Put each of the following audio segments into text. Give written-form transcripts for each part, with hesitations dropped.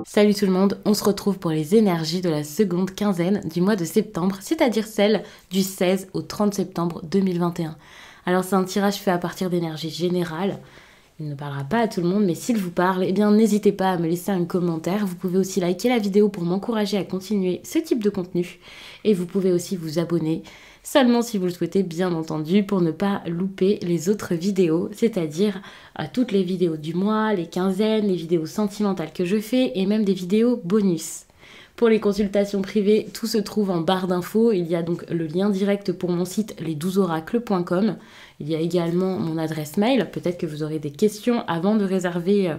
Salut tout le monde, on se retrouve pour les énergies de la seconde quinzaine du mois de septembre, c'est-à-dire celle du 16 au 30 septembre 2021. Alors c'est un tirage fait à partir d'énergie générale, il ne parlera pas à tout le monde, mais s'il vous parle, eh bien n'hésitez pas à me laisser un commentaire. Vous pouvez aussi liker la vidéo pour m'encourager à continuer ce type de contenu. Et vous pouvez aussi vous abonner, seulement si vous le souhaitez bien entendu, pour ne pas louper les autres vidéos, c'est-à-dire toutes les vidéos du mois, les quinzaines, les vidéos sentimentales que je fais et même des vidéos bonus. Pour les consultations privées, tout se trouve en barre d'infos. Il y a donc le lien direct pour mon site les12oracles.com. Il y a également mon adresse mail. Peut-être que vous aurez des questions avant de réserver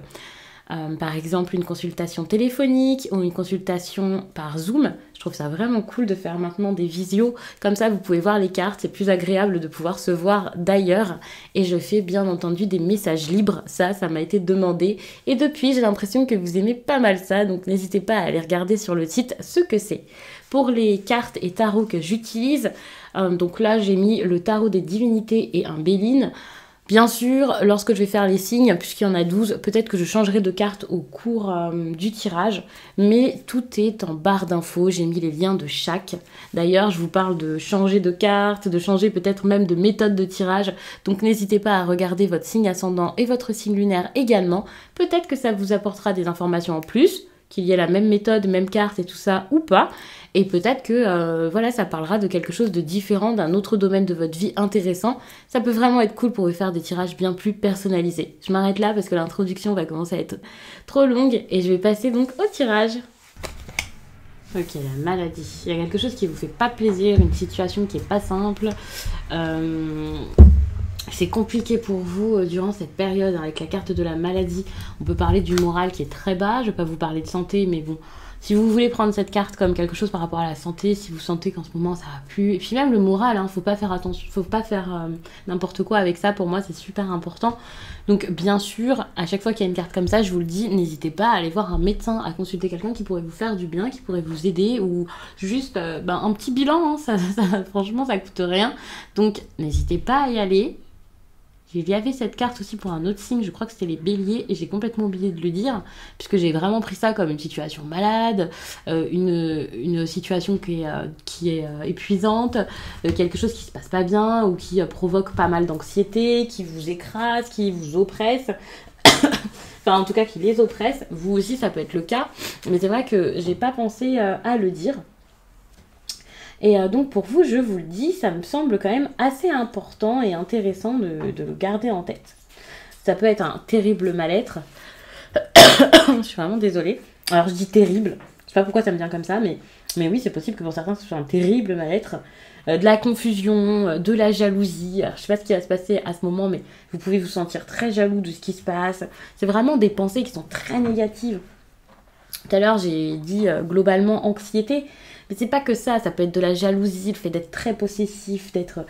par exemple une consultation téléphonique ou une consultation par Zoom. Je trouve ça vraiment cool de faire maintenant des visios. Comme ça, vous pouvez voir les cartes. C'est plus agréable de pouvoir se voir d'ailleurs. Et je fais bien entendu des messages libres. Ça m'a été demandé. Et depuis, j'ai l'impression que vous aimez pas mal ça. Donc n'hésitez pas à aller regarder sur le site ce que c'est. Pour les cartes et tarots que j'utilise, donc là, j'ai mis le tarot des divinités et un Béline. Bien sûr, lorsque je vais faire les signes, puisqu'il y en a 12, peut-être que je changerai de carte au cours du tirage, mais tout est en barre d'infos, j'ai mis les liens de chaque. D'ailleurs, je vous parle de changer de carte, de changer peut-être même de méthode de tirage, donc n'hésitez pas à regarder votre signe ascendant et votre signe lunaire également. Peut-être que ça vous apportera des informations en plus, qu'il y ait la même méthode, même carte et tout ça, ou pas. Et peut-être que voilà, ça parlera de quelque chose de différent, d'un autre domaine de votre vie intéressant. Ça peut vraiment être cool pour vous faire des tirages bien plus personnalisés. Je m'arrête là parce que l'introduction va commencer à être trop longue et je vais passer donc au tirage. Ok, la maladie. Il y a quelque chose qui vous fait pas plaisir, une situation qui est pas simple. C'est compliqué pour vous durant cette période avec la carte de la maladie. On peut parler du moral qui est très bas. Je ne vais pas vous parler de santé, mais bon, si vous voulez prendre cette carte comme quelque chose par rapport à la santé, si vous sentez qu'en ce moment ça va plus, et puis même le moral, faut pas faire attention, faut pas faire n'importe quoi avec ça. Pour moi, c'est super important. Donc bien sûr, à chaque fois qu'il y a une carte comme ça, je vous le dis, n'hésitez pas à aller voir un médecin, à consulter quelqu'un qui pourrait vous faire du bien, qui pourrait vous aider, ou juste un petit bilan. Franchement, ça coûte rien. Donc n'hésitez pas à y aller. Il y avait cette carte aussi pour un autre signe, je crois que c'était les béliers, et j'ai complètement oublié de le dire, puisque j'ai vraiment pris ça comme une situation malade, une situation qui est épuisante, quelque chose qui se passe pas bien, ou qui provoque pas mal d'anxiété, qui vous écrase, qui vous oppresse, enfin en tout cas qui les oppresse. Vous aussi ça peut être le cas, mais c'est vrai que j'ai pas pensé à le dire. Et donc pour vous, je vous le dis, ça me semble quand même assez important et intéressant de le garder en tête. Ça peut être un terrible mal-être. Je suis vraiment désolée. Alors je dis terrible, je sais pas pourquoi ça me vient comme ça, mais oui, c'est possible que pour certains ce soit un terrible mal-être. De la confusion, de la jalousie. Alors, je sais pas ce qui va se passer à ce moment, mais vous pouvez vous sentir très jaloux de ce qui se passe. C'est vraiment des pensées qui sont très négatives. Tout à l'heure, j'ai dit globalement anxiété. Mais c'est pas que ça peut être de la jalousie, le fait d'être très possessif, d'être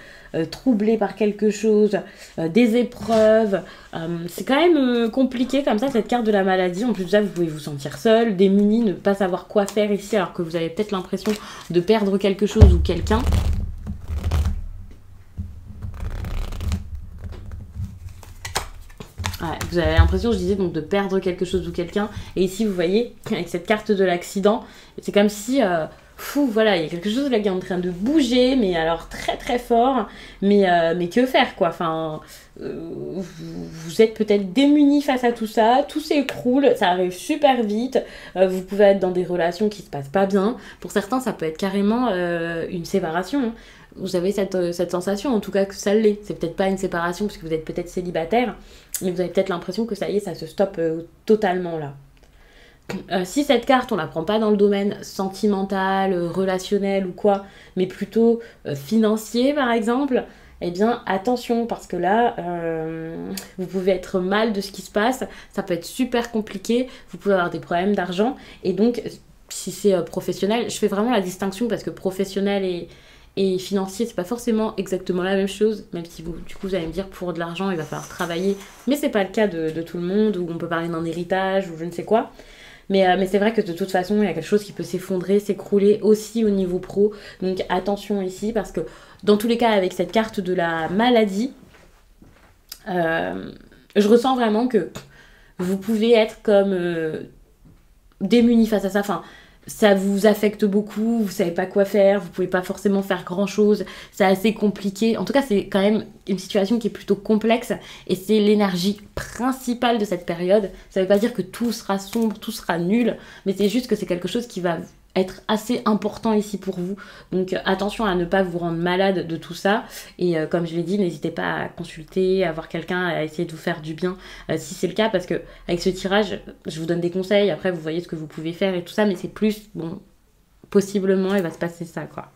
troublé par quelque chose, des épreuves. C'est quand même compliqué comme ça, cette carte de la maladie. En plus de ça, vous pouvez vous sentir seul, démuni, ne pas savoir quoi faire ici, alors que vous avez peut-être l'impression de perdre quelque chose ou quelqu'un. Ouais, vous avez l'impression, je disais, donc de perdre quelque chose ou quelqu'un. Et ici, vous voyez, avec cette carte de l'accident, c'est comme si... voilà, il y a quelque chose là qui est en train de bouger, mais alors très très fort, mais que faire quoi, enfin, vous êtes peut-être démunis face à tout s'écroule, ça arrive super vite, vous pouvez être dans des relations qui se passent pas bien, pour certains ça peut être carrément une séparation, hein. Vous avez cette sensation, en tout cas que ça l'est, c'est peut-être pas une séparation parce que vous êtes peut-être célibataire, mais vous avez peut-être l'impression que ça y est, ça se stoppe totalement là. Si cette carte, on la prend pas dans le domaine sentimental, relationnel ou quoi, mais plutôt financier par exemple, eh bien attention parce que là, vous pouvez être mal de ce qui se passe, ça peut être super compliqué, vous pouvez avoir des problèmes d'argent, et donc si c'est professionnel, je fais vraiment la distinction parce que professionnel et financier, c'est pas forcément exactement la même chose, même si vous, du coup, vous allez me dire pour de l'argent, il va falloir travailler, mais c'est pas le cas de tout le monde, où on peut parler d'un héritage ou je ne sais quoi. Mais c'est vrai que de toute façon, il y a quelque chose qui peut s'effondrer, s'écrouler aussi au niveau pro. Donc attention ici, parce que dans tous les cas, avec cette carte de la maladie, je ressens vraiment que vous pouvez être comme démuni face à ça. Enfin, ça vous affecte beaucoup, vous savez pas quoi faire, vous pouvez pas forcément faire grand chose, c'est assez compliqué. En tout cas, c'est quand même une situation qui est plutôt complexe et c'est l'énergie principale de cette période. Ça veut pas dire que tout sera sombre, tout sera nul, mais c'est juste que c'est quelque chose qui va être assez important ici pour vous. Donc attention à ne pas vous rendre malade de tout ça. Et comme je l'ai dit, n'hésitez pas à consulter, à voir quelqu'un, à essayer de vous faire du bien si c'est le cas. Parce que avec ce tirage, je vous donne des conseils. Après, vous voyez ce que vous pouvez faire et tout ça. Mais c'est plus, bon, possiblement, il va se passer ça, quoi.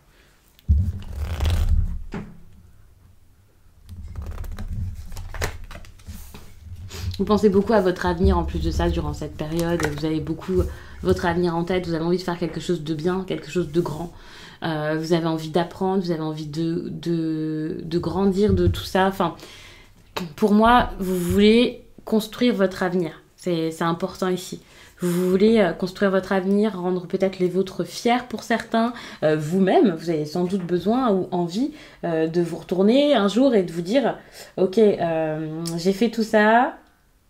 Vous pensez beaucoup à votre avenir en plus de ça durant cette période. Vous avez beaucoup votre avenir en tête. Vous avez envie de faire quelque chose de bien, quelque chose de grand. Vous avez envie d'apprendre, vous avez envie de grandir de tout ça. Enfin, pour moi, vous voulez construire votre avenir. C'est important ici. Vous voulez construire votre avenir, rendre peut-être les vôtres fiers pour certains. Vous-même, vous avez sans doute besoin ou envie de vous retourner un jour et de vous dire « Ok, j'ai fait tout ça.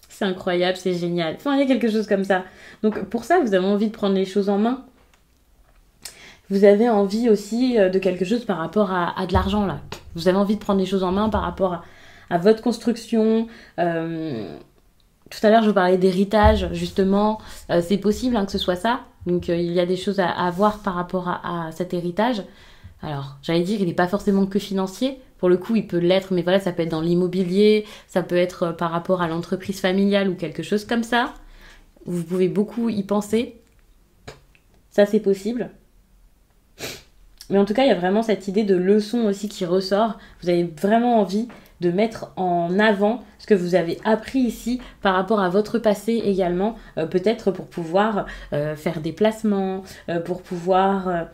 C'est incroyable, c'est génial. » Enfin, il y a quelque chose comme ça. Donc pour ça, vous avez envie de prendre les choses en main. Vous avez envie aussi de quelque chose par rapport à de l'argent, là. Vous avez envie de prendre les choses en main par rapport à votre construction. Tout à l'heure, je vous parlais d'héritage, justement. C'est possible hein, que ce soit ça. Donc il y a des choses à voir par rapport à cet héritage. Alors, j'allais dire, il n'est pas forcément que financier. Pour le coup, il peut l'être, mais voilà, ça peut être dans l'immobilier, ça peut être par rapport à l'entreprise familiale ou quelque chose comme ça. Vous pouvez beaucoup y penser. Ça, c'est possible. Mais en tout cas, il y a vraiment cette idée de leçon aussi qui ressort. Vous avez vraiment envie de mettre en avant ce que vous avez appris ici par rapport à votre passé également. Peut-être pour pouvoir faire des placements, pour pouvoir...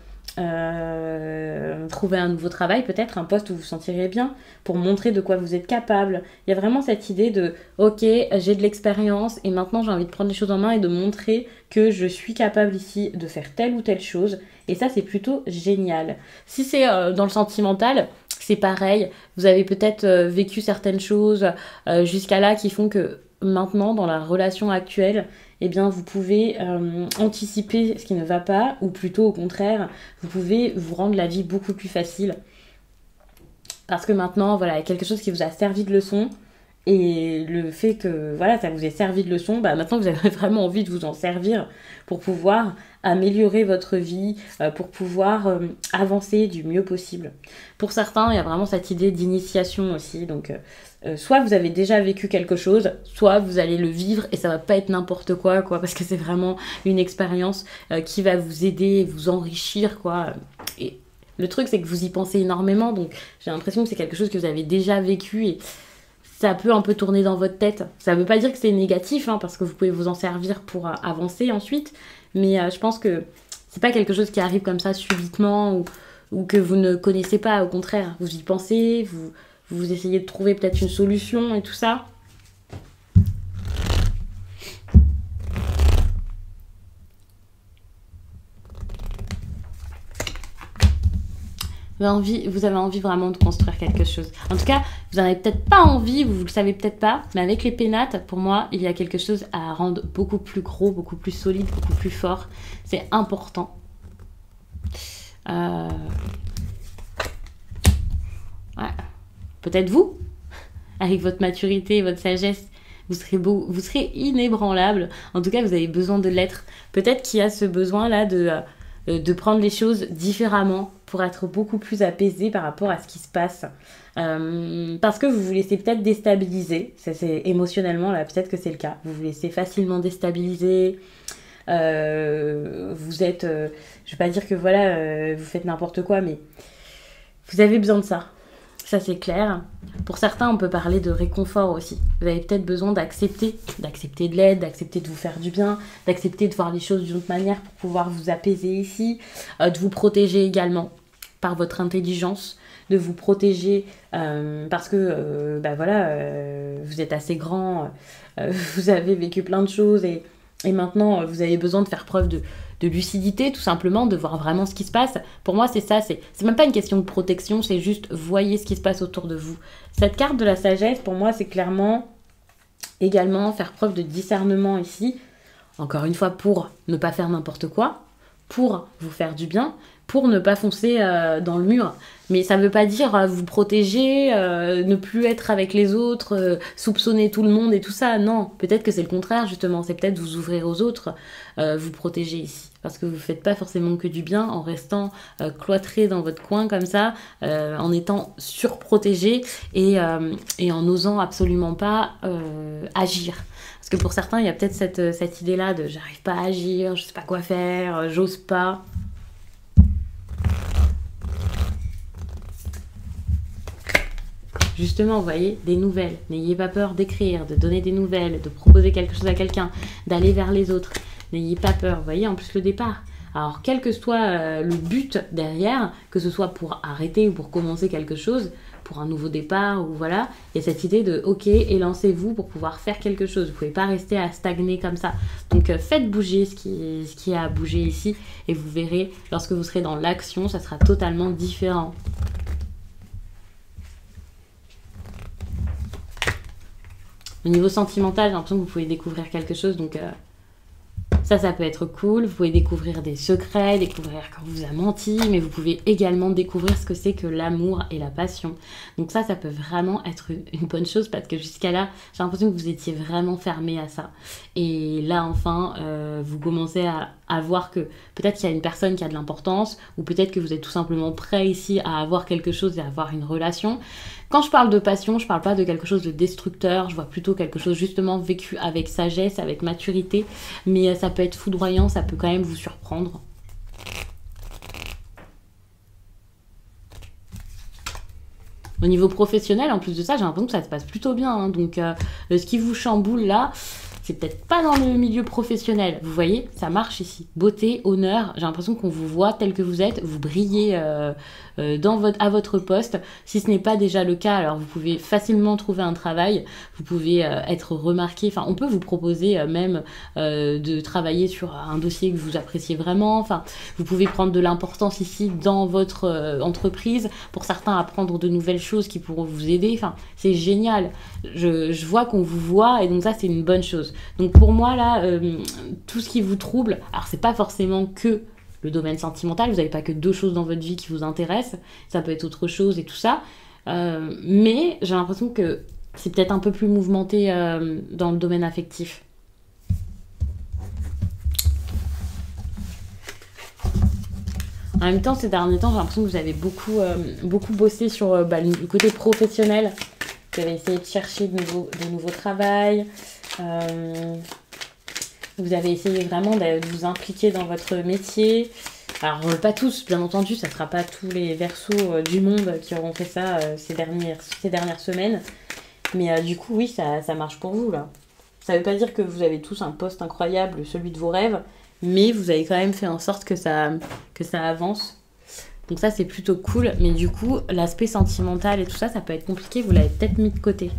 trouver un nouveau travail, peut-être un poste où vous vous sentirez bien, pour montrer de quoi vous êtes capable. Il y a vraiment cette idée de ok, j'ai de l'expérience et maintenant j'ai envie de prendre les choses en main et de montrer que je suis capable ici de faire telle ou telle chose. Et ça, c'est plutôt génial. Si c'est dans le sentimental, c'est pareil. Vous avez peut-être vécu certaines choses jusqu'à là qui font que maintenant, dans la relation actuelle, eh bien, vous pouvez anticiper ce qui ne va pas, ou plutôt au contraire, vous pouvez vous rendre la vie beaucoup plus facile. Parce que maintenant, voilà, il y a quelque chose qui vous a servi de leçon, et le fait que voilà, ça vous ait servi de leçon, bah, maintenant vous avez vraiment envie de vous en servir pour pouvoir améliorer votre vie, pour pouvoir avancer du mieux possible. Pour certains, il y a vraiment cette idée d'initiation aussi, donc... soit vous avez déjà vécu quelque chose, soit vous allez le vivre et ça va pas être n'importe quoi, parce que c'est vraiment une expérience qui va vous aider, vous enrichir, quoi. Et le truc, c'est que vous y pensez énormément, donc j'ai l'impression que c'est quelque chose que vous avez déjà vécu et ça peut un peu tourner dans votre tête. Ça veut pas dire que c'est négatif, hein, parce que vous pouvez vous en servir pour avancer ensuite, mais je pense que c'est pas quelque chose qui arrive comme ça subitement ou que vous ne connaissez pas, au contraire. Vous y pensez, vous essayez de trouver peut-être une solution et tout ça. Vous avez envie vraiment de construire quelque chose. En tout cas, vous n'en avez peut-être pas envie, vous le savez peut-être pas, mais avec les pénates, pour moi, il y a quelque chose à rendre beaucoup plus gros, beaucoup plus solide, beaucoup plus fort. C'est important. Ouais. Peut-être vous, avec votre maturité et votre sagesse, vous serez inébranlable. En tout cas, vous avez besoin de l'être. Peut-être qu'il y a ce besoin-là de prendre les choses différemment pour être beaucoup plus apaisé par rapport à ce qui se passe. Parce que vous vous laissez peut-être déstabiliser. Ça, c'est émotionnellement, là, peut-être que c'est le cas. Vous vous laissez facilement déstabiliser. Vous êtes... je vais pas dire que voilà, vous faites n'importe quoi, mais vous avez besoin de ça. Ça, c'est clair. Pour certains, on peut parler de réconfort aussi. Vous avez peut-être besoin d'accepter de l'aide, d'accepter de vous faire du bien, d'accepter de voir les choses d'une autre manière pour pouvoir vous apaiser ici, de vous protéger également par votre intelligence, de vous protéger parce que vous êtes assez grand, vous avez vécu plein de choses et maintenant vous avez besoin de faire preuve de lucidité, tout simplement, de voir vraiment ce qui se passe. Pour moi, c'est ça, c'est même pas une question de protection, c'est juste voyez ce qui se passe autour de vous. Cette carte de la sagesse, pour moi, c'est clairement Également, faire preuve de discernement ici, encore une fois, pour ne pas faire n'importe quoi, pour vous faire du bien, pour ne pas foncer dans le mur. Mais ça ne veut pas dire vous protéger, ne plus être avec les autres, soupçonner tout le monde et tout ça. Non, peut-être que c'est le contraire, justement. C'est peut-être vous ouvrir aux autres, vous protéger ici. Parce que vous ne faites pas forcément que du bien en restant cloîtré dans votre coin comme ça, en étant surprotégé et en n'osant absolument pas agir. Parce que pour certains, il y a peut-être cette idée-là de j'arrive pas à agir, je sais pas quoi faire, j'ose pas. Justement, vous voyez, des nouvelles. N'ayez pas peur d'écrire, de donner des nouvelles, de proposer quelque chose à quelqu'un, d'aller vers les autres. N'ayez pas peur, vous voyez, en plus le départ. Alors, quel que soit le but derrière, que ce soit pour arrêter ou pour commencer quelque chose, pour un nouveau départ, ou voilà, il y a cette idée de ok, élancez-vous pour pouvoir faire quelque chose. Vous ne pouvez pas rester à stagner comme ça. Donc, faites bouger ce qui a à bouger ici, et vous verrez, lorsque vous serez dans l'action, ça sera totalement différent. Au niveau sentimental, j'ai l'impression que vous pouvez découvrir quelque chose, donc ça peut être cool. Vous pouvez découvrir des secrets, découvrir quand on vous a menti, mais vous pouvez également découvrir ce que c'est que l'amour et la passion. Donc ça peut vraiment être une bonne chose, parce que jusqu'à là, j'ai l'impression que vous étiez vraiment fermé à ça. Et là, enfin, vous commencez à voir que peut-être qu'il y a une personne qui a de l'importance, ou peut-être que vous êtes tout simplement prêt ici à avoir quelque chose et à avoir une relation. Quand je parle de passion, je parle pas de quelque chose de destructeur, je vois plutôt quelque chose justement vécu avec sagesse, avec maturité, mais ça peut être foudroyant, ça peut quand même vous surprendre. Au niveau professionnel, en plus de ça, j'ai l'impression que ça se passe plutôt bien, hein. Donc ce qui vous chamboule là, c'est peut-être pas dans le milieu professionnel. Vous voyez, ça marche ici. Beauté, honneur, j'ai l'impression qu'on vous voit tel que vous êtes, vous brillez à votre poste. Si ce n'est pas déjà le cas, alors vous pouvez facilement trouver un travail, vous pouvez être remarqué. Enfin, on peut vous proposer même de travailler sur un dossier que vous appréciez vraiment. Enfin, vous pouvez prendre de l'importance ici dans votre entreprise. Pour certains, apprendre de nouvelles choses qui pourront vous aider. Enfin, c'est génial. Je vois qu'on vous voit, et donc ça, c'est une bonne chose. Donc pour moi là, tout ce qui vous trouble, alors c'est pas forcément que le domaine sentimental, vous n'avez pas que deux choses dans votre vie qui vous intéressent, ça peut être autre chose et tout ça, mais j'ai l'impression que c'est peut-être un peu plus mouvementé dans le domaine affectif. En même temps, ces derniers temps, j'ai l'impression que vous avez beaucoup bossé sur le côté professionnel. Vous avez essayé de chercher de nouveaux travail. Vous avez essayé vraiment de vous impliquer dans votre métier. Alors, pas tous, bien entendu, ça ne sera pas tous les Verseaux du monde qui auront fait ça ces dernières semaines. Mais du coup, oui, ça marche pour vous, là. Ça ne veut pas dire que vous avez tous un poste incroyable, celui de vos rêves, mais vous avez quand même fait en sorte que ça avance. Donc ça, c'est plutôt cool. Mais du coup, l'aspect sentimental et tout ça, ça peut être compliqué. Vous l'avez peut-être mis de côté.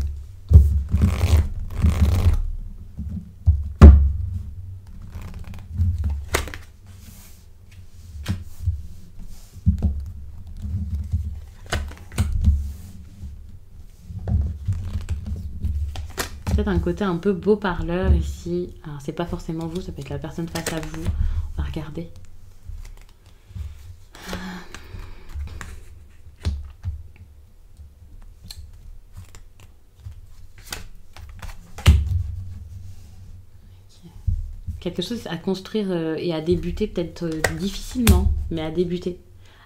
Peut-être un côté un peu beau parleur ici. Alors, c'est pas forcément vous, ça peut être la personne face à vous. On va regarder. Quelque chose à construire et à débuter peut-être difficilement, mais à débuter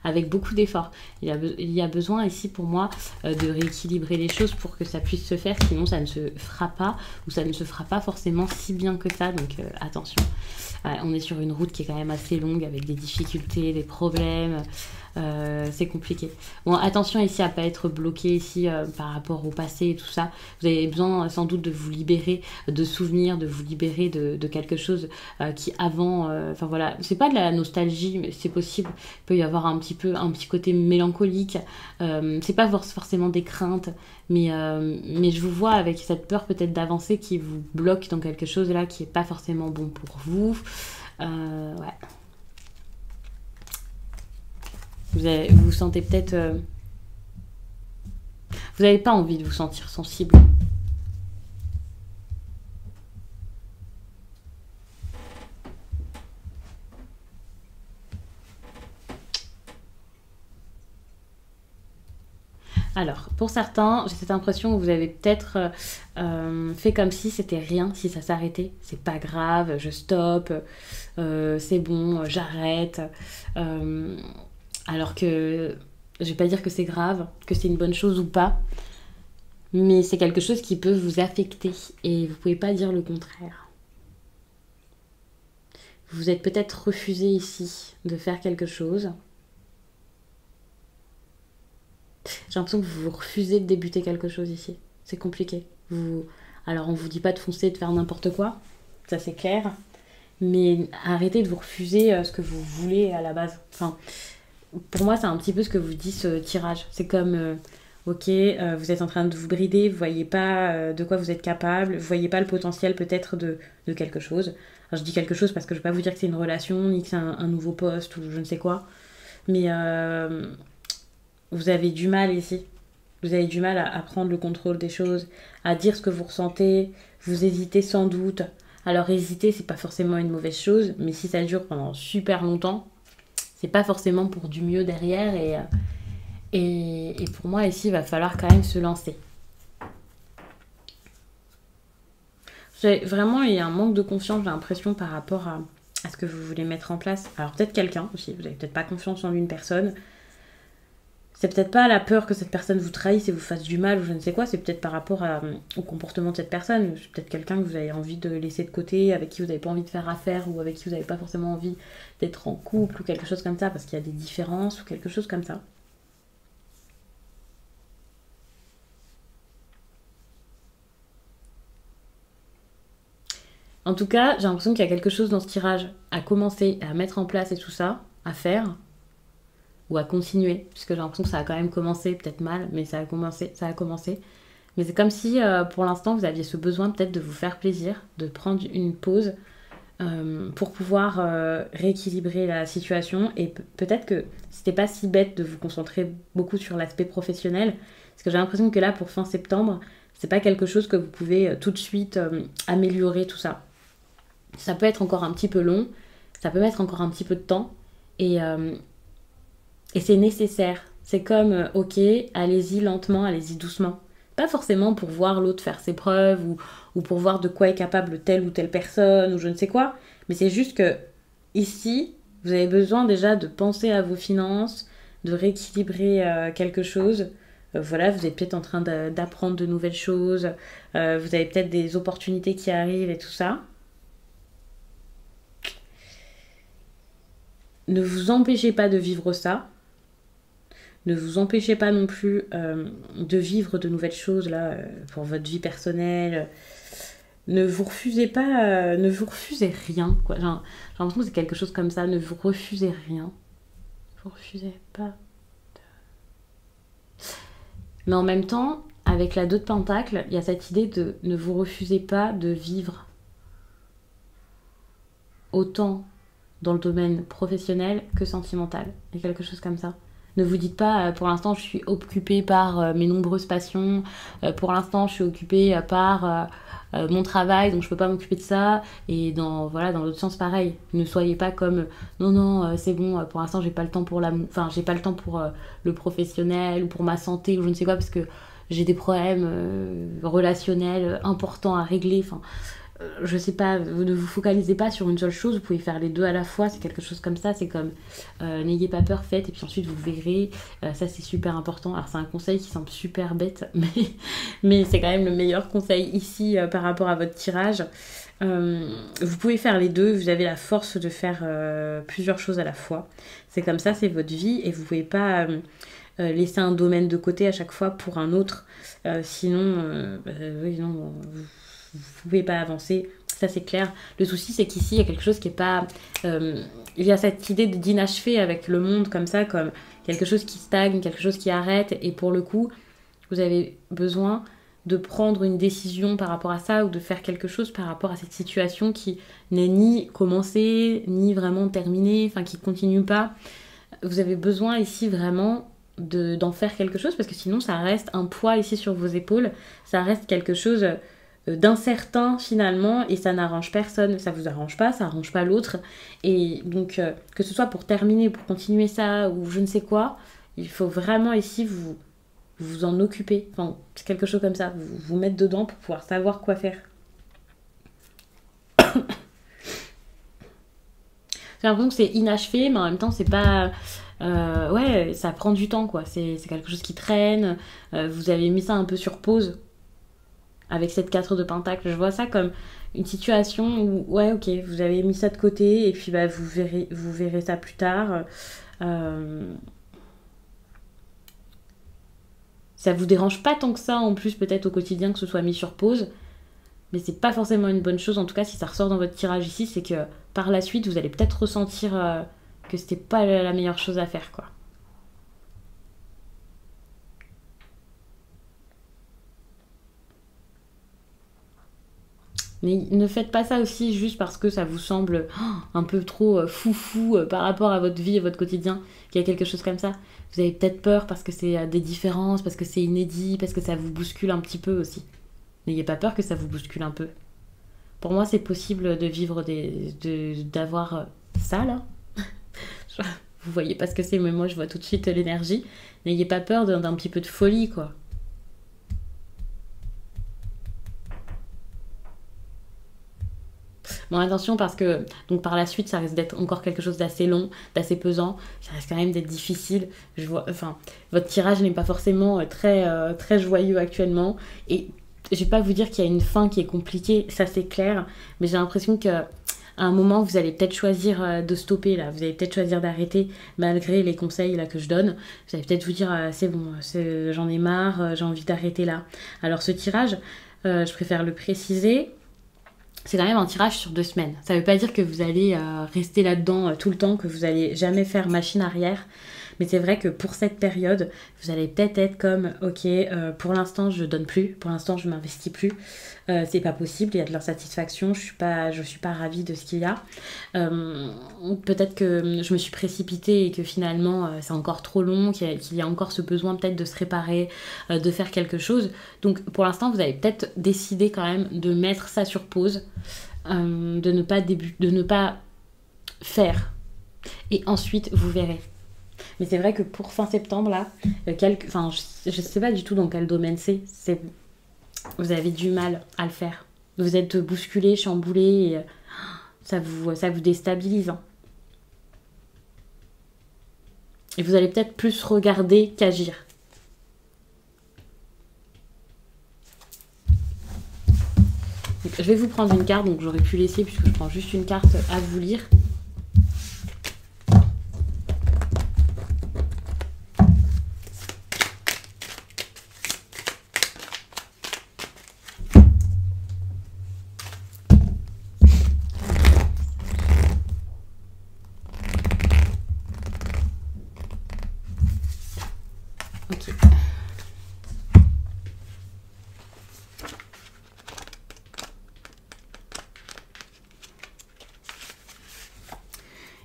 avec beaucoup d'efforts. Il y a besoin ici pour moi de rééquilibrer les choses pour que ça puisse se faire, sinon ça ne se fera pas, ou ça ne se fera pas forcément si bien que ça, donc attention. On est sur une route qui est quand même assez longue, avec des difficultés, des problèmes, c'est compliqué. Bon, attention ici à ne pas être bloqué ici par rapport au passé et tout ça. Vous avez besoin sans doute de vous libérer de souvenirs, de vous libérer de quelque chose qui avant... Enfin voilà, c'est pas de la nostalgie, mais c'est possible. Il peut y avoir un petit côté mélancolique. C'est pas forcément des craintes, mais je vous vois avec cette peur peut-être d'avancer qui vous bloque dans quelque chose là qui est pas forcément bon pour vous. Ouais. Vous vous sentez peut-être... Vous n'avez pas envie de vous sentir sensible. Alors, pour certains, j'ai cette impression que vous avez peut-être fait comme si c'était rien, si ça s'arrêtait. C'est pas grave, je stoppe, c'est bon, j'arrête. Euh, alors que je vais pas dire que c'est grave, que c'est une bonne chose ou pas, mais c'est quelque chose qui peut vous affecter et vous pouvez pas dire le contraire. Vous êtes peut-être refusé ici de faire quelque chose. J'ai l'impression que vous vous refusez de débuter quelque chose ici. C'est compliqué. Alors on vous dit pas de foncer, de faire n'importe quoi, ça c'est clair, mais arrêtez de vous refuser ce que vous voulez à la base. Enfin, pour moi c'est un petit peu ce que vous dit ce tirage. C'est comme, ok, vous êtes en train de vous brider, vous voyez pas de quoi vous êtes capable, vous voyez pas le potentiel peut-être de quelque chose. Alors, je dis quelque chose parce que je vais pas vous dire que c'est une relation, ni que c'est un nouveau poste ou je ne sais quoi, mais vous avez du mal ici. Vous avez du mal à prendre le contrôle des choses, à dire ce que vous ressentez, vous hésitez sans doute. Alors hésiter, c'est pas forcément une mauvaise chose, mais si ça dure pendant super longtemps, c'est pas forcément pour du mieux derrière et pour moi ici, il va falloir quand même se lancer. Vraiment, il y a un manque de confiance, j'ai l'impression, par rapport à ce que vous voulez mettre en place. Alors peut-être quelqu'un aussi, vous n'avez peut-être pas confiance en une personne. C'est peut-être pas la peur que cette personne vous trahisse et vous fasse du mal ou je ne sais quoi, c'est peut-être par rapport au comportement de cette personne. C'est peut-être quelqu'un que vous avez envie de laisser de côté, avec qui vous n'avez pas envie de faire affaire ou avec qui vous n'avez pas forcément envie d'être en couple ou quelque chose comme ça parce qu'il y a des différences ou quelque chose comme ça. En tout cas, j'ai l'impression qu'il y a quelque chose dans ce tirage à commencer, à mettre en place et tout ça, à faire ou à continuer, puisque j'ai l'impression que ça a quand même commencé, peut-être mal, mais ça a commencé, ça a commencé. Mais c'est comme si pour l'instant vous aviez ce besoin peut-être de vous faire plaisir, de prendre une pause pour pouvoir rééquilibrer la situation et peut-être que c'était pas si bête de vous concentrer beaucoup sur l'aspect professionnel, parce que j'ai l'impression que là pour fin septembre, c'est pas quelque chose que vous pouvez tout de suite améliorer tout ça. Ça peut être encore un petit peu long, ça peut mettre encore un petit peu de temps et, euh, et c'est nécessaire. C'est comme, ok, allez-y lentement, allez-y doucement. Pas forcément pour voir l'autre faire ses preuves ou pour voir de quoi est capable telle ou telle personne ou je ne sais quoi. Mais c'est juste que ici, vous avez besoin déjà de penser à vos finances, de rééquilibrer quelque chose. Voilà, vous êtes peut-être en train d'apprendre de nouvelles choses. Vous avez peut-être des opportunités qui arrivent et tout ça. Ne vous empêchez pas de vivre ça. Ne vous empêchez pas non plus de vivre de nouvelles choses là pour votre vie personnelle. Ne vous refusez pas, ne vous refusez rien. Quoi. J'ai l'impression que c'est quelque chose comme ça. Ne vous refusez rien. Ne vous refusez pas. Mais en même temps, avec la 2 de Pentacle, il y a cette idée de ne vous refusez pas de vivre autant dans le domaine professionnel que sentimental. Il y a quelque chose comme ça. Ne vous dites pas, pour l'instant, je suis occupée par mes nombreuses passions. Pour l'instant, je suis occupée par mon travail, donc je peux pas m'occuper de ça. Et voilà, dans l'autre sens, pareil. Ne soyez pas comme, non, non, c'est bon, pour l'instant, j'ai pas le temps pour enfin, j'ai pas le temps pour le professionnel ou pour ma santé ou je ne sais quoi, parce que j'ai des problèmes relationnels importants à régler. Enfin, je sais pas, vous ne vous focalisez pas sur une seule chose, vous pouvez faire les deux à la fois, c'est quelque chose comme ça, c'est comme n'ayez pas peur, faites, et puis ensuite vous verrez, ça c'est super important. Alors c'est un conseil qui semble super bête, mais c'est quand même le meilleur conseil ici par rapport à votre tirage. Vous pouvez faire les deux, vous avez la force de faire plusieurs choses à la fois. C'est comme ça, c'est votre vie, et vous pouvez pas laisser un domaine de côté à chaque fois pour un autre, sinon, oui, non, vous pouvez pas avancer, ça c'est clair. Le souci c'est qu'ici il y a quelque chose qui est pas... il y a cette idée d'inachevé avec le monde comme ça, comme quelque chose qui stagne, quelque chose qui arrête, et pour le coup, vous avez besoin de prendre une décision par rapport à ça ou de faire quelque chose par rapport à cette situation qui n'est ni commencée, ni vraiment terminée, enfin qui continue pas. Vous avez besoin ici vraiment d'en faire quelque chose parce que sinon ça reste un poids ici sur vos épaules, ça reste quelque chose d'incertain finalement et ça n'arrange personne, ça vous arrange pas, ça arrange pas l'autre et donc que ce soit pour terminer, pour continuer ça ou je ne sais quoi, il faut vraiment ici vous en occuper. Enfin, c'est quelque chose comme ça. Vous vous mettre dedans pour pouvoir savoir quoi faire. J'ai l'impression que c'est inachevé, mais en même temps, c'est pas... ouais, ça prend du temps, quoi. C'est quelque chose qui traîne. Vous avez mis ça un peu sur pause avec cette 4 de pentacle. Je vois ça comme une situation où, ouais, ok, vous avez mis ça de côté et puis bah, vous verrez ça plus tard. Ça vous dérange pas tant que ça, en plus, peut-être au quotidien, que ce soit mis sur pause. Mais c'est pas forcément une bonne chose. En tout cas, si ça ressort dans votre tirage ici, c'est que par la suite, vous allez peut-être ressentir que c'était pas la meilleure chose à faire, quoi. Mais ne faites pas ça aussi juste parce que ça vous semble un peu trop foufou par rapport à votre vie et votre quotidien, qu'il y a quelque chose comme ça. Vous avez peut-être peur parce que c'est des différences, parce que c'est inédit, parce que ça vous bouscule un petit peu aussi. N'ayez pas peur que ça vous bouscule un peu. Pour moi, c'est possible de vivre d'avoir ça, là. Vous voyez pas ce que c'est, mais moi, je vois tout de suite l'énergie. N'ayez pas peur d'un petit peu de folie, quoi. Bon, attention, parce que donc par la suite, ça risque d'être encore quelque chose d'assez long, d'assez pesant. Ça risque quand même d'être difficile. Enfin, votre tirage n'est pas forcément très joyeux actuellement. Et je vais pas vous dire qu'il y a une fin qui est compliquée, ça c'est clair. Mais j'ai l'impression que à un moment, vous allez peut-être choisir de stopper, là. Vous allez peut-être choisir d'arrêter, malgré les conseils là, que je donne. Vous allez peut-être vous dire, c'est bon, j'en ai marre, j'ai envie d'arrêter là. Alors ce tirage, je préfère le préciser. C'est quand même un tirage sur 2 semaines. Ça ne veut pas dire que vous allez rester là-dedans tout le temps, que vous n'allez jamais faire machine arrière. Mais c'est vrai que pour cette période, vous allez peut-être être comme, ok, pour l'instant je donne plus, pour l'instant je m'investis plus, c'est pas possible, il y a de l'insatisfaction, je suis pas ravie de ce qu'il y a. Peut-être que je me suis précipitée et que finalement c'est encore trop long, qu'il y a encore ce besoin peut-être de se réparer, de faire quelque chose. Donc pour l'instant vous avez peut-être décidé quand même de mettre ça sur pause, de ne pas faire. Et ensuite vous verrez. Mais c'est vrai que pour fin septembre, là, je sais pas du tout dans quel domaine vous avez du mal à le faire. Vous êtes bousculé, chamboulé, et ça vous déstabilise. Hein. Et vous allez peut-être plus regarder qu'agir. Donc, je vais vous prendre une carte, donc j'aurais pu laisser puisque je prends juste une carte à vous lire. Ok.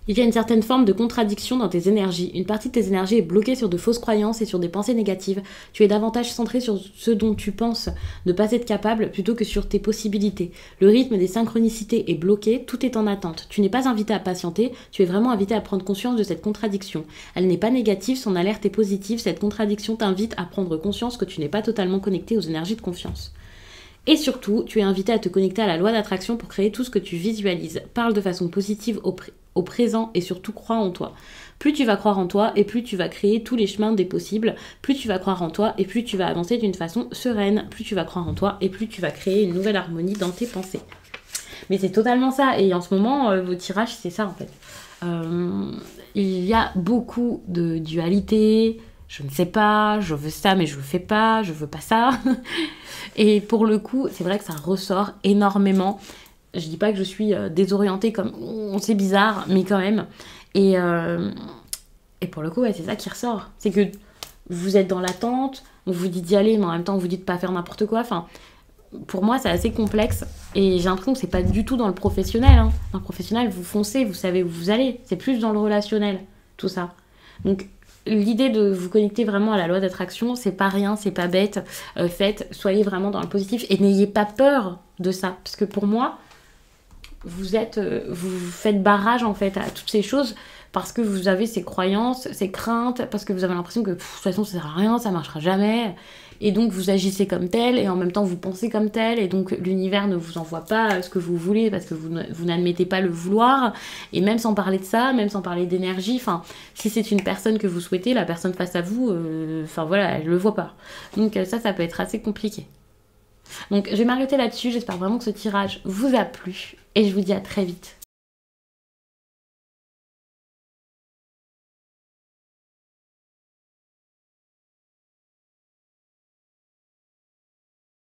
Il y a une certaine forme de contradiction dans tes énergies. Une partie de tes énergies est bloquée sur de fausses croyances et sur des pensées négatives. Tu es davantage centré sur ce dont tu penses ne pas être capable plutôt que sur tes possibilités. Le rythme des synchronicités est bloqué, tout est en attente. Tu n'es pas invité à patienter, tu es vraiment invité à prendre conscience de cette contradiction. Elle n'est pas négative, son alerte est positive. Cette contradiction t'invite à prendre conscience que tu n'es pas totalement connecté aux énergies de confiance. Et surtout, tu es invité à te connecter à la loi d'attraction pour créer tout ce que tu visualises. Parle de façon positive au présent et surtout crois en toi. Plus tu vas croire en toi et plus tu vas créer tous les chemins des possibles. Plus tu vas croire en toi et plus tu vas avancer d'une façon sereine. Plus tu vas croire en toi et plus tu vas créer une nouvelle harmonie dans tes pensées. Mais c'est totalement ça. Et en ce moment, vos tirages, c'est ça en fait. Il y a beaucoup de dualité. Je ne sais pas, je veux ça mais je le fais pas, je veux pas ça. Et pour le coup, c'est vrai que ça ressort énormément. Je dis pas que je suis désorientée comme c'est bizarre, mais quand même. Et pour le coup, ouais, c'est ça qui ressort. C'est que vous êtes dans l'attente, on vous dit d'y aller, mais en même temps, on vous dit de pas faire n'importe quoi. Enfin, pour moi, c'est assez complexe. Et j'ai l'impression que c'est pas du tout dans le professionnel. Hein. Dans le professionnel, vous foncez, vous savez où vous allez. C'est plus dans le relationnel, tout ça. Donc, l'idée de vous connecter vraiment à la loi d'attraction, c'est pas rien, c'est pas bête. Soyez vraiment dans le positif et n'ayez pas peur de ça. Parce que pour moi, vous faites barrage en fait à toutes ces choses parce que vous avez ces croyances, ces craintes, parce que vous avez l'impression que de toute façon ça sert à rien, ça marchera jamais. Et donc vous agissez comme tel, et en même temps vous pensez comme tel, et donc l'univers ne vous envoie pas ce que vous voulez parce que vous n'admettez pas le vouloir. Et même sans parler de ça, même sans parler d'énergie, enfin, si c'est une personne que vous souhaitez, la personne face à vous, enfin voilà, elle le voit pas. Donc ça peut être assez compliqué. Donc je vais m'arrêter là-dessus, j'espère vraiment que ce tirage vous a plu, et je vous dis à très vite.